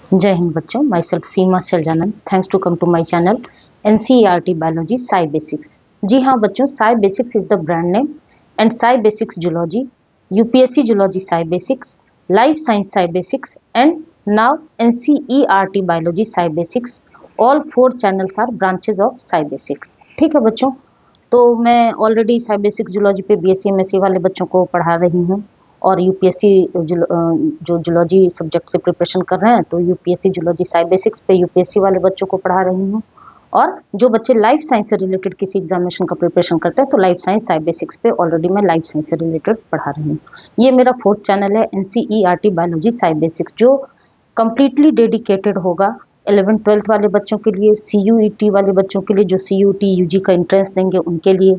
जय हिंद बच्चों, myself Seema Saljanan. Thanks to come to my channel NCERT biology Sai basics. जी हाँ बच्चों, Sai basics is the brand name and Sai basics zoology, UPSC zoology Sai basics, life science Sai basics and now NCERT biology Sai basics. All 4 channels are branches of Sai basics. ठीक है बच्चों, तो मैं already Sai basics zoology पे BSc MSc वाले बच्चों को पढ़ा रही हूँ और यूपीएससी जो जूलॉजी सब्जेक्ट से प्रिपरेशन कर रहे हैं तो यूपीएससी जूलॉजी साई बेसिक्स पे यूपीएससी वाले बच्चों को पढ़ा रही हूँ। और जो बच्चे लाइफ साइंस से रिलेटेड किसी एग्जामिनेशन का प्रिपरेशन करते हैं तो लाइफ साइंस साई बेसिक्स पे ऑलरेडी मैं लाइफ साइंस से रिलेटेड पढ़ा रही हूँ। ये मेरा 4th चैनल है एनसीईआरटी बायोलॉजी साई बेसिक्स, जो कम्प्लीटली डेडिकेटेड होगा 11th-12th वाले बच्चों के लिए, सीयूईटी वाले बच्चों के लिए जो सीयूटी यूजी का एंट्रेंस देंगे उनके लिए,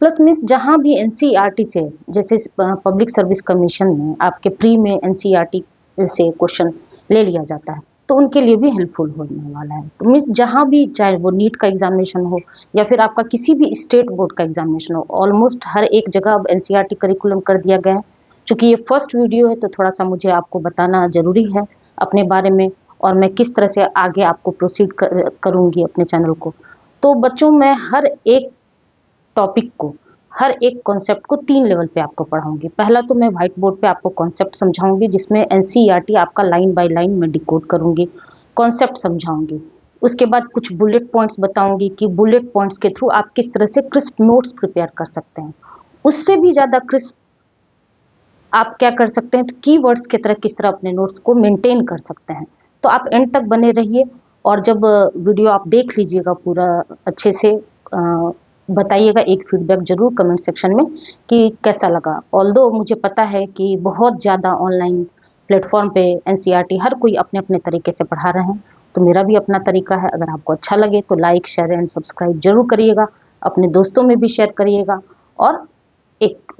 प्लस मीन्स जहाँ भी एनसीईआरटी से, जैसे पब्लिक सर्विस कमीशन में आपके प्री में एनसीईआरटी से क्वेश्चन ले लिया जाता है तो उनके लिए भी हेल्पफुल होने वाला है। तो मीन्स जहाँ भी, चाहे वो नीट का एग्जामिनेशन हो या फिर आपका किसी भी स्टेट बोर्ड का एग्जामिनेशन हो, ऑलमोस्ट हर एक जगह अब एनसीईआरटी करिकुलम कर दिया गया है। चूँकि ये फर्स्ट वीडियो है तो थोड़ा सा मुझे आपको बताना ज़रूरी है अपने बारे में और मैं किस तरह से आगे आपको प्रोसीड करूँगी अपने चैनल को। तो बच्चों, मैं हर एक टॉपिक को, हर एक कॉन्सेप्ट को 3 लेवल पे आपको पढ़ाऊंगी। पहला तो मैं व्हाइट बोर्ड पे आपको कॉन्सेप्ट समझाऊंगी, जिसमें एनसीईआरटी आपका लाइन बाय लाइन में डिकोड करूंगी, कॉन्सेप्ट समझाऊंगी। उसके बाद कुछ बुलेट पॉइंट्स बताऊंगी कि बुलेट पॉइंट्स के थ्रू आप किस तरह से क्रिस्प नोट्स प्रिपेयर कर सकते हैं। उससे भी ज़्यादा क्रिस्प आप क्या कर सकते हैं, तो कीवर्ड्स की तरह किस तरह अपने नोट्स को मेंटेन कर सकते हैं। तो आप एंड तक बने रहिए और जब वीडियो आप देख लीजिएगा पूरा अच्छे से, बताइएगा एक फीडबैक जरूर कमेंट सेक्शन में कि कैसा लगा। ऑल्दो मुझे पता है कि बहुत ज़्यादा ऑनलाइन प्लेटफॉर्म पे एनसीईआरटी हर कोई अपने अपने तरीके से पढ़ा रहे हैं, तो मेरा भी अपना तरीका है। अगर आपको अच्छा लगे तो लाइक शेयर एंड सब्सक्राइब जरूर करिएगा, अपने दोस्तों में भी शेयर करिएगा और एक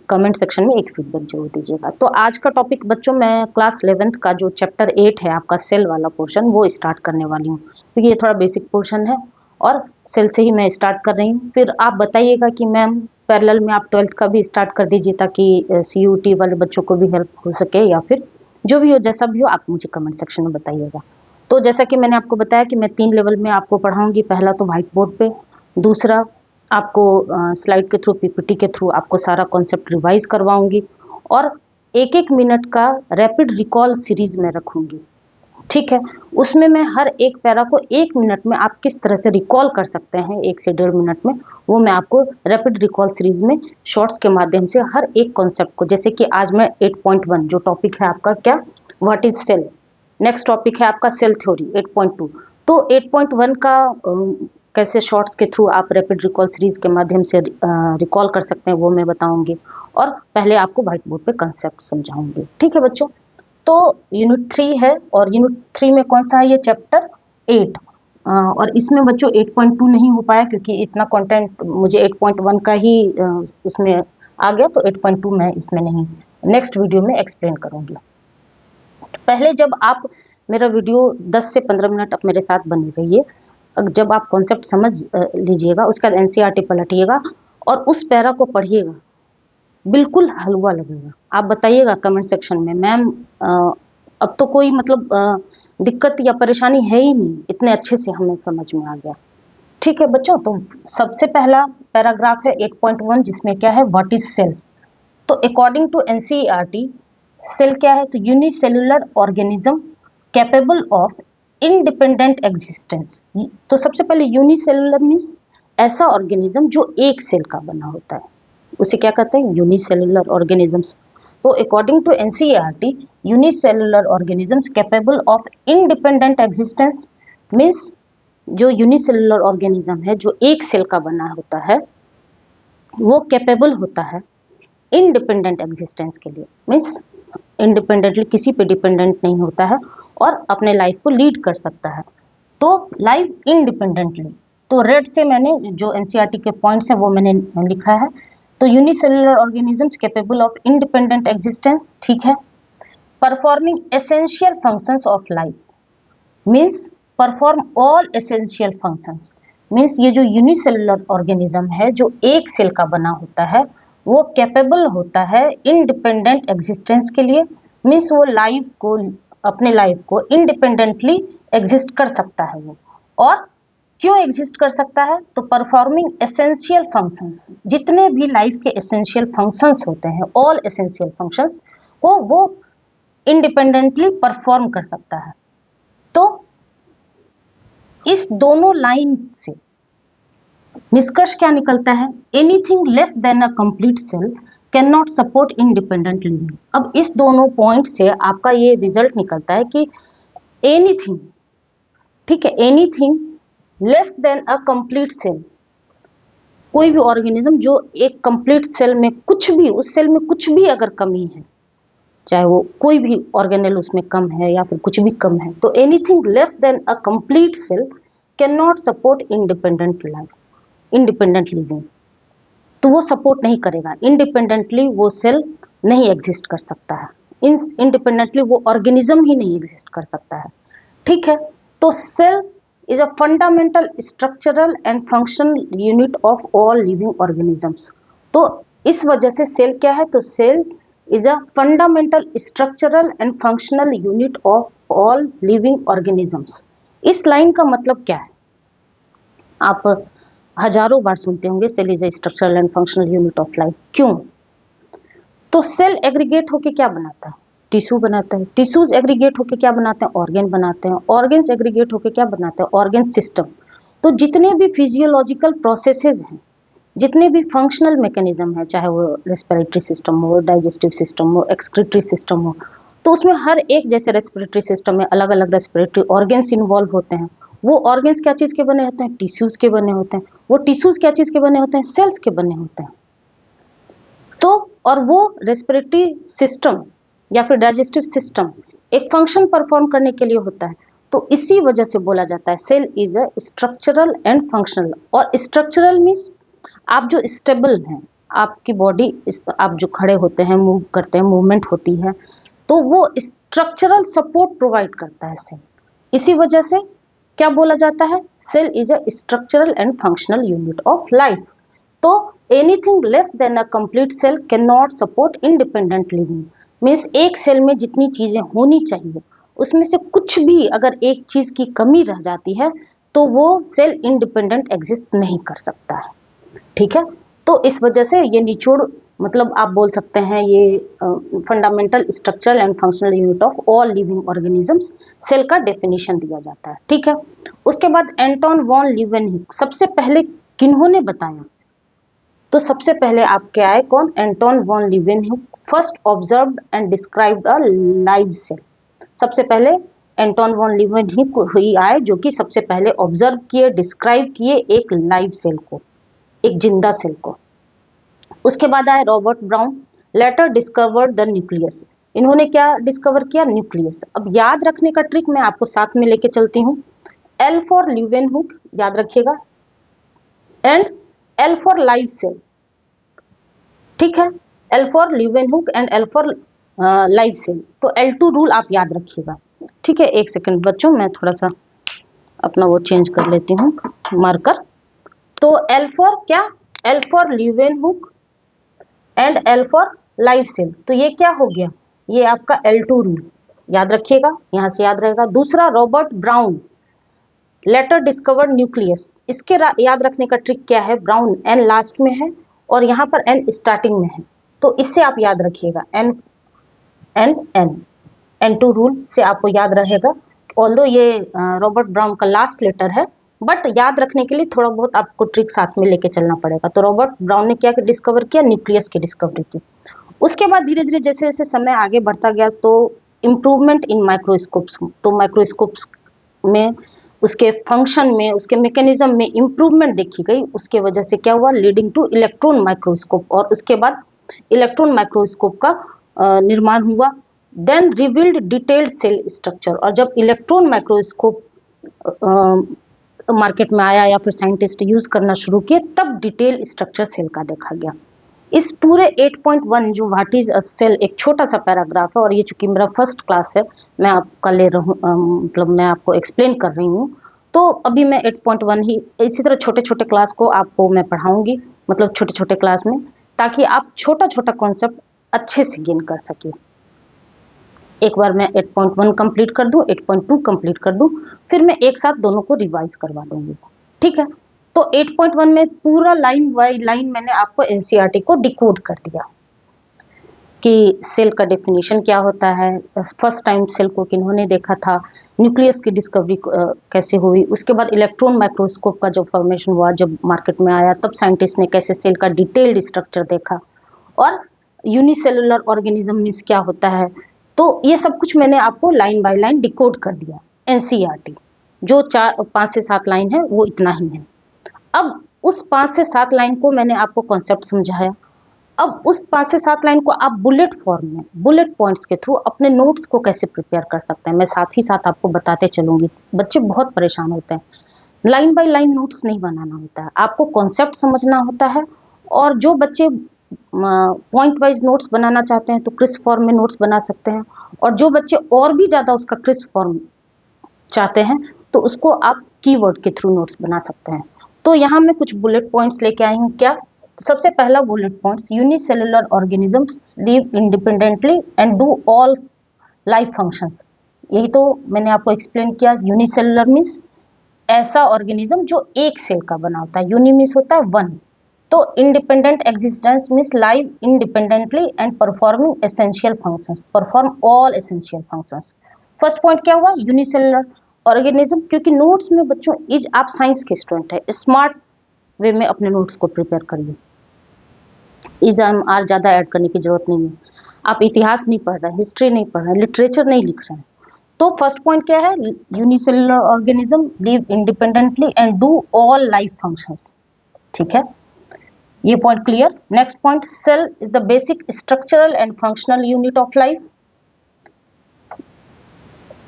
कमेंट सेक्शन में एक फीडबैक जरूर दीजिएगा। तो आज का टॉपिक बच्चों, मैं क्लास 11th का जो चैप्टर 8 है आपका सेल वाला पोर्शन, वो स्टार्ट करने वाली हूँ क्योंकि ये थोड़ा बेसिक पोर्शन है और सेल से ही मैं स्टार्ट कर रही हूँ। फिर आप बताइएगा कि मैम पैरेलल में आप 12th का भी स्टार्ट कर दीजिए ताकि सीयूटी वाले बच्चों को भी हेल्प हो सके, या फिर जो भी हो, जैसा भी हो आप मुझे कमेंट सेक्शन में बताइएगा। तो जैसा कि मैंने आपको बताया कि मैं 3 लेवल में आपको पढ़ाऊँगी। पहला तो व्हाइट बोर्ड पे, दूसरा आपको स्लाइड के थ्रू, पीपीटी के थ्रू आपको सारा कॉन्सेप्ट रिवाइज करवाऊंगी और 1-1 मिनट का रैपिड रिकॉल सीरीज में रखूंगी। ठीक है, उसमें मैं हर एक पैरा को 1 मिनट में आप किस तरह से रिकॉल कर सकते हैं, 1 से 1.5 मिनट में, वो मैं आपको रैपिड रिकॉल सीरीज में शॉर्ट्स के माध्यम से हर एक कॉन्सेप्ट को, जैसे कि आज मैं 8.1 जो टॉपिक है आपका क्या, what is cell, next topic है आपका सेल थ्योरी 8.2। तो 8.1 का कैसे शॉर्ट्स के थ्रू आप रैपिड रिकॉल सीरीज के माध्यम से रिकॉल कर सकते हैं वो मैं बताऊंगी और पहले आपको व्हाइट बोर्ड पे कंसेप्ट समझाऊंगी। ठीक है बच्चों, तो यूनिट 3 है और यूनिट 3 में कौन सा है, ये चैप्टर 8। और इसमें बच्चों 8.2 नहीं हो पाया क्योंकि इतना कंटेंट मुझे 8.1 का ही इसमें आ गया, तो 8.2 मैं इसमें नहीं, नेक्स्ट वीडियो में एक्सप्लेन करूंगी। पहले जब आप मेरा वीडियो 10 से 15 मिनट आप मेरे साथ बने रहिए, जब आप कॉन्सेप्ट समझ लीजिएगा उसके बाद एनसीईआरटी पलटिएगा और उस पैरा को पढ़िएगा, बिल्कुल हलवा लगेगा। आप बताइएगा कमेंट सेक्शन में, मैम अब तो कोई मतलब दिक्कत या परेशानी है ही नहीं, इतने अच्छे से हमें समझ में आ गया। ठीक है बच्चों, तो सबसे पहला पैराग्राफ है 8.1 जिसमें क्या है, व्हाट इज सेल। तो अकॉर्डिंग टू एनसीईआरटी सेल क्या है, तो unicellular organism capable of independent existence. तो सबसे पहले यूनिसेल्युलर मीन्स ऐसा ऑर्गेनिज्म जो एक सेल का बना होता है, उसे क्या कहते हैं, यूनिसेल्युलर ऑर्गेनिजम्स। तो according to NCERT unicellular organisms capable of independent existence means जो यूनिसेल्युलर ऑर्गेनिज्म है जो एक सेल का बना होता है वो कैपेबल होता है इंडिपेंडेंट एग्जिस्टेंस के लिए, मीन्स इंडिपेंडेंटली किसी पे डिपेंडेंट नहीं होता है और अपने लाइफ को लीड कर सकता है। तो लाइफ इंडिपेंडेंटली, तो रेड से मैंने जो एनसीईआरटी के पॉइंट्स हैं वो मैंने लिखा है। तो unicellular organisms capable of independent existence, ठीक है। Performing essential functions of life means perform all essential functions, means ये जो यूनिसेल्युलर ऑर्गेनिज्म है जो एक सेल का बना होता है वो कैपेबल होता है इंडिपेंडेंट एग्जिस्टेंस के लिए, मीन्स वो लाइफ को अपने लाइफ को इंडिपेंडेंटली एग्जिस्ट कर सकता है वो। और क्यों एग्जिस्ट कर सकता है? तो परफॉर्मिंग एसेंशियल फंक्शंस, जितने भी लाइफ के एसेंशियल फंक्शंस होते हैं, ऑल एसेंशियल फंक्शंस को वो इंडिपेंडेंटली परफॉर्म कर सकता है। तो इस दोनों लाइन से निष्कर्ष क्या निकलता है? Anything less than a complete cell can not support independent living. अब इस दोनों पॉइंट से आपका ये रिजल्ट निकलता है कि एनीथिंग, ठीक है, anything less than a complete cell, कोई भी ऑर्गेनिज्म जो एक कंप्लीट सेल में कुछ भी, उस सेल में कुछ भी अगर कमी है, चाहे वो कोई भी ऑर्गेनेल उसमें कम है या फिर कुछ भी कम है, तो anything less than a complete cell can not support independent life, independent living. तो वो सपोर्ट नहीं करेगा, इंडिपेंडेंटली वो सेल नहीं एग्जिस्ट कर सकता है, इंडिपेंडेंटली वो ऑर्गेनिज्म ही नहीं एग्जिस्ट कर सकता है। ठीक है, तो cell is a fundamental structural and functional unit of all living organisms. तो इस वजह से सेल क्या है? तो cell is a fundamental structural and functional unit of all living organisms. इस लाइन का मतलब क्या है? आप हजारों बार सुनते होंगे cell is a structural and functional unit of life. क्यों? तो सेल एग्रीगेट होके क्या बनाता है? टिश्यू बनाता है। टिश्यूज एग्रीगेट होके क्या बनाते हैं? ऑर्गेन बनाते हैं। ऑर्गेन्स एग्रीगेट होके क्या बनाते हैं? Organ system. तो जितने भी फिजियोलॉजिकल प्रोसेसेस हैं, जितने भी फंक्शनल मैकेनिज्म है, चाहे वो रेस्पिरेटरी सिस्टम हो, डाइजेस्टिव सिस्टम हो, एक्सक्रीटरी सिस्टम हो, तो उसमें हर एक, जैसे रेस्पिरेटरी सिस्टम में अलग अलग रेस्पिरेटरी ऑर्गेन्स इन्वॉल्व होते हैं। वो ऑर्गेन्स क्या चीज़ के बने होते हैं? टिश्यूज के बने होते हैं। वो टिश्यूज क्या चीज़ के बने होते हैं? सेल्स के बने होते हैं। तो और वो रेस्पिरेटरी सिस्टम या फिर डाइजेस्टिव सिस्टम एक फंक्शन परफॉर्म करने के लिए होता है। तो इसी वजह से बोला जाता है cell is a structural and functional. और स्ट्रक्चरल मीन्स आप जो स्टेबल हैं, आपकी बॉडी, आप जो खड़े होते हैं, मूव करते हैं, मूवमेंट होती है, तो वो स्ट्रक्चरल सपोर्ट प्रोवाइड करता है सेल। इसी वजह से क्या बोला जाता है? Cell is a structural and functional unit of life. तो anything less than a complete cell can not support independent living. Means एक सेल में जितनी चीजें होनी चाहिए उसमें से कुछ भी अगर एक चीज की कमी रह जाती है तो वो सेल इंडिपेंडेंट एग्जिस्ट नहीं कर सकता है। ठीक है, तो इस वजह से ये निचोड़, मतलब आप बोल सकते हैं ये fundamental structural and functional unit of all living organisms, cell का डेफिनेशन दिया जाता है। ठीक है, उसके बाद एंटोन वॉन लीवेनहुक सबसे पहले किन्होंने बताया? तो सबसे पहले आपके आए कौन? Anton von Leeuwenhoek first observed and described a live cell. सबसे पहले एंटोन वॉन लीवेनहुक ही आए जो कि सबसे पहले ऑब्जर्व किए, डिस्क्राइब किए एक लाइव सेल को, एक जिंदा सेल को। उसके बाद आए Robert Brown, later discovered the nucleus. इन्होंने क्या डिस्कवर किया? न्यूक्लियस। अब याद रखने का ट्रिक मैं आपको साथ में लेके चलती हूँ। एल फॉर लीवेनहुक याद रखिएगा, and L for live cell. ठीक है, L for Leeuwenhoek and L for live cell. तो L2 रूल आप याद रखिएगा। ठीक है, एक सेकंड बच्चों, मैं थोड़ा सा अपना वो चेंज कर लेती हूँ मार्कर। तो एल फॉर क्या? L for Leeuwenhoek and L for live cell. तो ये क्या हो गया? ये आपका L2 रूल याद रखिएगा, यहां से याद रहेगा। दूसरा Robert Brown, later discovered nucleus. इसके याद रखने का ट्रिक क्या है? ब्राउन एन लास्ट में है और यहाँ पर एन स्टार्टिंग में है, तो इससे आप याद रखिएगा N N N N2 rule से आपको याद रहेगा। ऑल्दो ये रॉबर्ट ब्राउन का लास्ट लेटर है, बट याद रखने के लिए थोड़ा बहुत आपको ट्रिक साथ में लेके चलना पड़ेगा। तो रॉबर्ट ब्राउन ने क्या डिस्कवर किया? न्यूक्लियस की डिस्कवरी की। उसके बाद धीरे धीरे जैसे जैसे समय आगे बढ़ता गया तो इम्प्रूवमेंट इन माइक्रोस्कोप्स, तो माइक्रोस्कोप्स में उसके फंक्शन में, उसके मैकेनिज्म में इम्प्रूवमेंट देखी गई। उसके वजह से क्या हुआ? लीडिंग टू इलेक्ट्रॉन माइक्रोस्कोप, और उसके बाद इलेक्ट्रॉन माइक्रोस्कोप का निर्माण हुआ। Then revealed detailed cell structure, और जब इलेक्ट्रॉन माइक्रोस्कोप मार्केट में आया या फिर साइंटिस्ट यूज करना शुरू किए, तब डिटेल स्ट्रक्चर सेल का देखा गया। इस पूरे 8.1 जो व्हाट इज अ सेल, एक छोटा सा पैराग्राफ है, और ये चूंकि मेरा फर्स्ट क्लास है, मैं आपका ले रहा हूँ, मतलब मैं आपको एक्सप्लेन कर रही हूँ, तो अभी मैं 8.1 ही, इसी तरह छोटे छोटे क्लास को आपको मैं पढ़ाऊंगी, मतलब छोटे छोटे क्लास में, ताकि आप छोटा छोटा कॉन्सेप्ट अच्छे से गेन कर सके। एक बार मैं 8.1 कंप्लीट कर दूं, 8.2 कंप्लीट कर दूं, फिर मैं एक साथ दोनों को रिवाइज करवा दूंगी। ठीक है, तो 8.1 में पूरा लाइन बाय लाइन मैंने आपको एनसीईआरटी को डिकोड कर दिया कि सेल का डेफिनेशन क्या होता है, फर्स्ट टाइम सेल को किन्होंने देखा था, न्यूक्लियस की डिस्कवरी कैसे हुई, उसके बाद इलेक्ट्रॉन माइक्रोस्कोप का जब फॉर्मेशन हुआ, जब मार्केट में आया, तब साइंटिस्ट ने कैसे सेल का डिटेल्ड स्ट्रक्चर देखा, और यूनिसेलुलर ऑर्गेनिज्म मीन्स क्या होता है। तो ये सब कुछ मैंने आपको लाइन बाय लाइन डिकोड कर दिया। एनसीईआरटी जो 5 से 7 लाइन है वो इतना ही है। अब उस 5 से 7 लाइन को मैंने आपको कॉन्सेप्ट समझाया। अब उस 5 से 7 लाइन को आप बुलेट फॉर्म में, बुलेट पॉइंट्स के थ्रू अपने नोट्स को कैसे प्रिपेयर कर सकते हैं, मैं साथ ही साथ आपको बताते चलूंगी। बच्चे बहुत परेशान होते हैं, लाइन बाय लाइन नोट्स नहीं बनाना होता है, आपको कॉन्सेप्ट समझना होता है। और जो बच्चे पॉइंट वाइज नोट्स बनाना चाहते हैं तो क्रिस्प फॉर्म में नोट्स बना सकते हैं, और जो बच्चे और भी ज़्यादा उसका क्रिस्प फॉर्म चाहते हैं तो उसको आप कीवर्ड के थ्रू नोट्स बना सकते हैं। तो यहाँ मैं कुछ बुलेट पॉइंट्स लेके आई हूँ। क्या? सबसे पहला bullet points, unicellular organisms live independently and do all life functions. यही तो मैंने आपको एक्सप्लेन किया। यूनिसेलुलर मीन्स ऐसा ऑर्गेनिज्म जो एक सेल का बना होता है, यूनि मीन्स होता है वन। तो independent existence means live independently and performing essential functions, perform all essential functions. First point क्या हुआ? Unicellular organism. क्योंकि नोट्स में बच्चों आप साइंस के स्टूडेंट है, स्मार्ट वे में अपने नोट्स को प्रिपेयर करिए। इज एम आर ज़्यादा ऐड करने की जरूरत नहीं है। आप इतिहास नहीं पढ़ रहे हैं, हिस्ट्री नहीं पढ़ रहे हैं, लिटरेचर नहीं लिख रहे हैं। तो फर्स्ट पॉइंट क्या है? Unicellular organism live independently and do all life functions. ठीक है, ये point clear. Next point, cell is the basic structural and functional unit of life.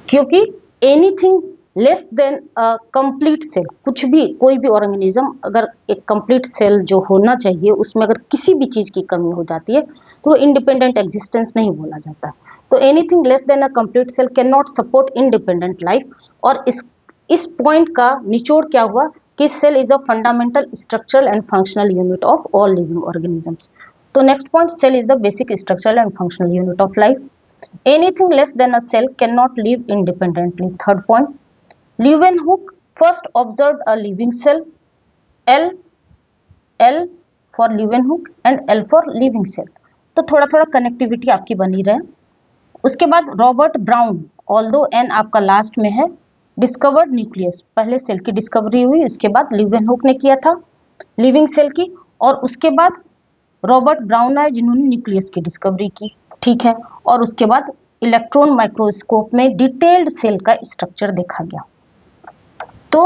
क्योंकि anything less than a complete cell, कुछ भी, कोई भी ऑर्गेनिज्म अगर एक कंप्लीट सेल जो होना चाहिए उसमें अगर किसी भी चीज की कमी हो जाती है तो इंडिपेंडेंट एग्जिस्टेंस नहीं बोला जाता। तो anything less than a complete cell can not support independent life. और इस पॉइंट का निचोड़ क्या हुआ कि cell is a fundamental structural and functional unit of all living organisms. तो next point, cell is the basic structural and functional unit of life. Anything less than a cell cannot live independently. Third point, Leeuwenhoek first observed a living cell. L L for Leeuwenhoek and L for living cell. तो थोड़ा थोड़ा connectivity आपकी बनी रहे। उसके बाद Robert brown, although N आपका last में है, डिस्कवर्ड न्यूक्लियस। पहले सेल की डिस्कवरी हुई, उसके बाद लीवेनहुक ने किया था लिविंग सेल की, और उसके बाद रॉबर्ट ब्राउन आए जिन्होंने न्यूक्लियस की डिस्कवरी की। ठीक है, और उसके बाद इलेक्ट्रॉन माइक्रोस्कोप में डिटेल्ड सेल का स्ट्रक्चर देखा गया। तो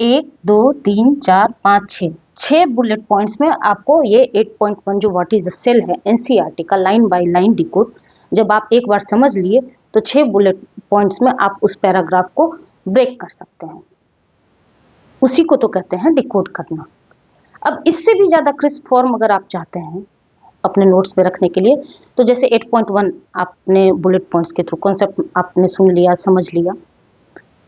1 2 3 4 5 6 बुलेट पॉइंट्स में आपको ये 8.1 जो व्हाट इज अ सेल है एनसीईआरटी का लाइन बाय लाइन डिकोड जब आप एक बार समझ लिए तो 6 बुलेट पॉइंट्स में आप उस पैराग्राफ को ब्रेक कर सकते हैं। उसी को तो कहते हैं डिकोड करना। अब इससे भी ज़्यादा क्रिस्प फॉर्म अगर आप चाहते हैं अपने नोट्स पे रखने के लिए, तो जैसे 8.1 आपने बुलेट पॉइंट्स के थ्रू कॉन्सेप्ट आपने सुन लिया, समझ लिया,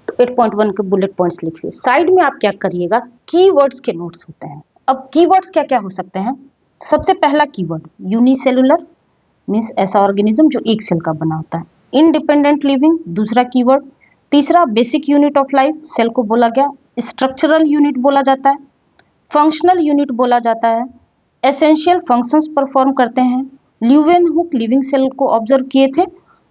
तो 8.1 के बुलेट पॉइंट्स लिखिए। साइड में आप क्या करिएगा, कीवर्ड्स के नोट्स होते हैं। अब कीवर्ड्स क्या क्या हो सकते हैं? सबसे पहला कीवर्ड यूनिसेलुलर मीन्स ऐसा ऑर्गेनिज्म जो एक सेल का बना होता है। इंडिपेंडेंट लिविंग दूसरा कीवर्ड। तीसरा basic unit of life, cell को बोला गया। स्ट्रक्चरल यूनिट बोला जाता है, फंक्शनल यूनिट बोला जाता है, एसेंशियल फंक्शंस परफॉर्म करते हैं। ल्यूवेनहुक लिविंग सेल को ऑब्जर्व किए थे,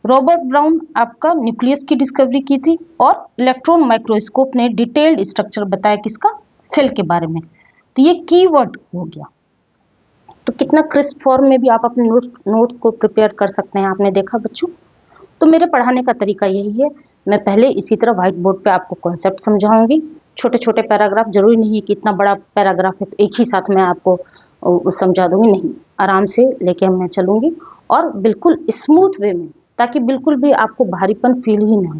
रॉबर्ट ब्राउन आपका न्यूक्लियस की डिस्कवरी की थी, और इलेक्ट्रॉन माइक्रोस्कोप ने डिटेल्ड स्ट्रक्चर बताया किसका, सेल के बारे में। तो ये कीवर्ड हो गया। तो कितना क्रिस्प फॉर्म में भी आप अपने नोट्स को प्रिपेयर कर सकते हैं, आपने देखा बच्चों। तो मेरे पढ़ाने का तरीका यही है, मैं पहले इसी तरह व्हाइट बोर्ड पे आपको कॉन्सेप्ट समझाऊंगी, छोटे छोटे पैराग्राफ, जरूरी नहीं है कि इतना बड़ा पैराग्राफ है तो एक ही साथ में आपको समझा दूंगी, नहीं, आराम से लेके मैं चलूंगी और बिल्कुल स्मूथ वे में, ताकि बिल्कुल भी आपको भारीपन फील ही ना हो।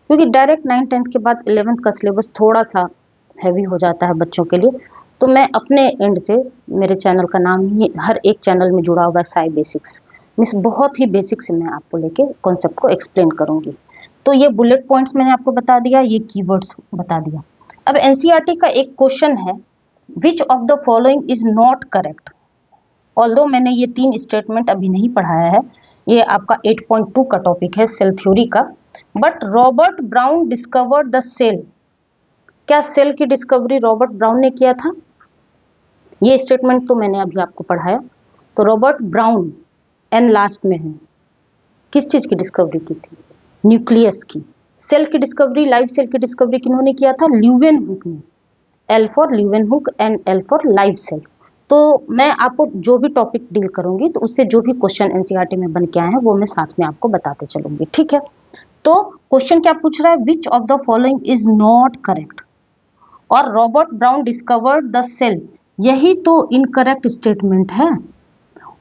क्योंकि डायरेक्ट 9th-10th के बाद 11th का सिलेबस थोड़ा सा हैवी हो जाता है बच्चों के लिए। तो मैं अपने एंड से, मेरे चैनल का नाम ही हर एक चैनल में जुड़ा हुआ है साई बेसिक्स, मीन्स बहुत ही बेसिक से मैं आपको लेके कॉन्सेप्ट को एक्सप्लेन करूंगी। तो ये बुलेट पॉइंट्स मैंने आपको बता दिया, ये कीवर्ड्स बता दिया। अब एनसीईआरटी का एक क्वेश्चन है, which of the following is not correct. Although मैंने ये 3 स्टेटमेंट अभी नहीं पढ़ाया है, ये आपका 8.2 का टॉपिक है सेल थ्योरी का। But Robert Brown discovered the cell. क्या सेल की डिस्कवरी रॉबर्ट ब्राउन ने किया था? ये स्टेटमेंट तो मैंने अभी आपको पढ़ाया। तो रॉबर्ट ब्राउन एन लास्ट में है, किस चीज की डिस्कवरी की थी? न्यूक्लियस की। सेल की डिस्कवरी, लाइव सेल की डिस्कवरी किन्होंने किया था? ल्यूवेनहुक ने। L for Leeuwenhoek and L for live cells. तो मैं आपको जो भी टॉपिक डील करूंगी तो उससे जो भी क्वेश्चन एनसीईआरटी में बन के आए हैं वो मैं साथ में आपको बताते चलूंगी, ठीक है। तो क्वेश्चन क्या पूछ रहा है? Which of the following is not correct? और Robert Brown discovered the cell, यही तो इनकरेक्ट स्टेटमेंट है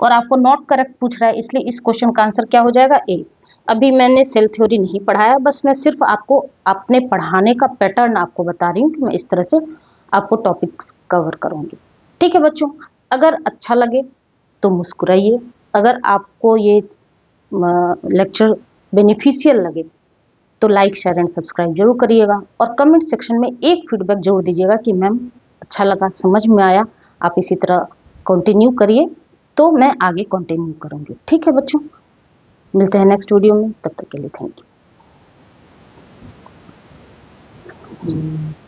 और आपको नॉट करेक्ट पूछ रहा है, इसलिए इस क्वेश्चन का आंसर क्या हो जाएगा? ए। अभी मैंने सेल थ्योरी नहीं पढ़ाया, बस मैं सिर्फ आपको अपने पढ़ाने का पैटर्न आपको बता रही हूँ कि मैं इस तरह से आपको टॉपिक्स कवर करूंगी, ठीक है बच्चों। अगर अच्छा लगे तो मुस्कुराइए, अगर आपको ये लेक्चर बेनिफिशियल लगे तो लाइक शेयर एंड सब्सक्राइब जरूर करिएगा और कमेंट सेक्शन में एक फीडबैक जरूर दीजिएगा कि मैम अच्छा लगा, समझ में आया, आप इसी तरह कंटिन्यू करिए तो मैं आगे कंटिन्यू करूंगी, ठीक है बच्चों। मिलते हैं नेक्स्ट वीडियो में, तब तक के लिए थैंक यू।